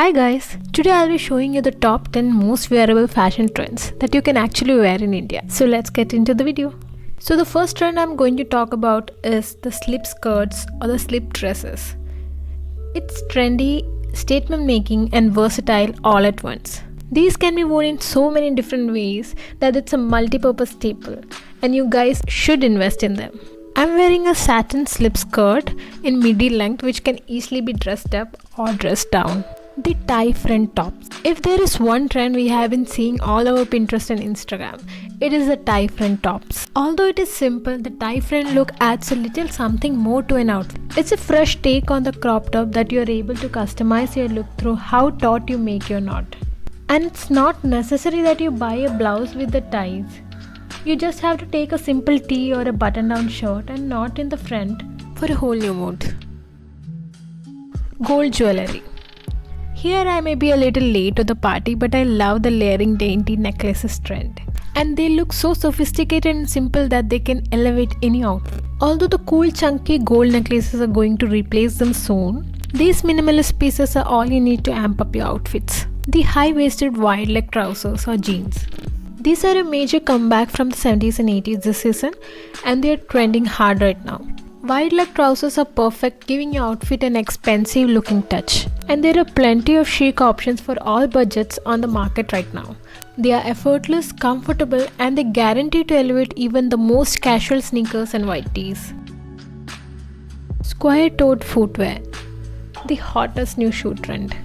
Hi guys, today I'll be showing you the top 10 most wearable fashion trends that you can actually wear in India. So let's get into the video. So the first trend I'm going to talk about is the slip skirts or the slip dresses. It's trendy, statement making and versatile all at once. These can be worn in so many different ways that it's a multi-purpose staple and you guys should invest in them. I'm wearing a satin slip skirt in midi length which can easily be dressed up or dressed down. The tie front tops. If there is one trend we have been seeing all over Pinterest and Instagram, it is the tie front tops. Although it is simple, the tie front look adds a little something more to an outfit. It's a fresh take on the crop top that you are able to customize your look through how taut you make your knot. And it's not necessary that you buy a blouse with the ties. You just have to take a simple tee or a button-down shirt and knot in the front for a whole new mood. Gold jewelry. Here I may be a little late to the party, but I love the layering dainty necklaces trend. And they look so sophisticated and simple that they can elevate any outfit. Although the cool chunky gold necklaces are going to replace them soon, these minimalist pieces are all you need to amp up your outfits. The high-waisted wide leg trousers or jeans. These are a major comeback from the 70s and 80s this season and they are trending hard right now. Wide leg trousers are perfect, giving your outfit an expensive looking touch. And there are plenty of chic options for all budgets on the market right now. They are effortless, comfortable and they guarantee to elevate even the most casual sneakers and white tees. Square-toed footwear. The hottest new shoe trend.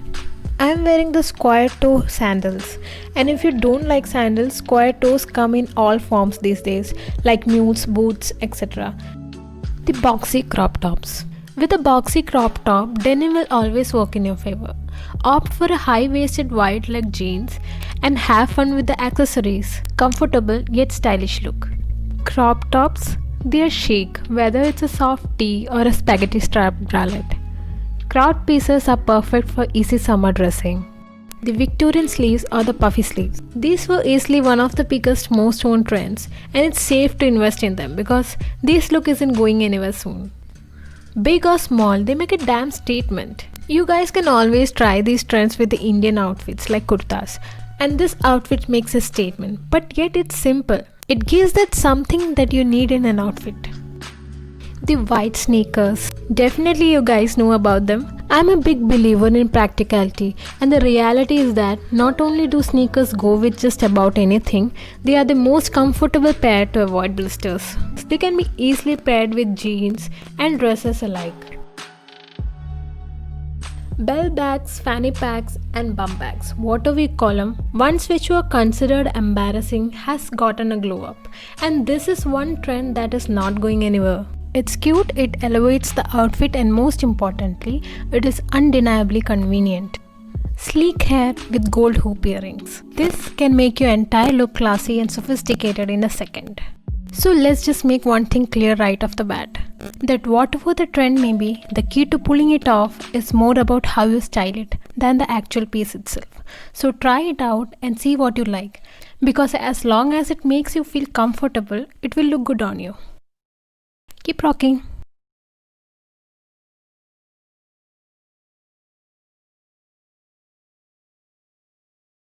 I am wearing the square toe sandals, and if you don't like sandals, square toes come in all forms these days like mules, boots, etc. The boxy crop tops. With a boxy crop top, denim will always work in your favor. Opt for a high-waisted wide leg jeans and have fun with the accessories. Comfortable yet stylish look. Crop tops, they are chic whether it's a soft tee or a spaghetti strap bralette. Crowd pieces are perfect for easy summer dressing. The Victorian sleeves or the puffy sleeves. These were easily one of the biggest most worn trends and it's safe to invest in them because this look isn't going anywhere soon. Big or small, they make a damn statement. You guys can always try these trends with the Indian outfits like kurtas and this outfit makes a statement but yet it's simple. It gives that something that you need in an outfit. The white sneakers. Definitely you guys know about them. I'm a big believer in practicality and the reality is that not only do sneakers go with just about anything, they are the most comfortable pair to avoid blisters. They can be easily paired with jeans and dresses alike. Bell bags, fanny packs and bum bags, whatever we call them, ones which were considered embarrassing has gotten a glow up. And this is one trend that is not going anywhere. It's cute, it elevates the outfit and most importantly, it is undeniably convenient. Sleek hair with gold hoop earrings. This can make your entire look classy and sophisticated in a second. So let's just make one thing clear right off the bat. That whatever the trend may be, the key to pulling it off is more about how you style it than the actual piece itself. So try it out and see what you like. Because as long as it makes you feel comfortable, it will look good on you. Keep rocking.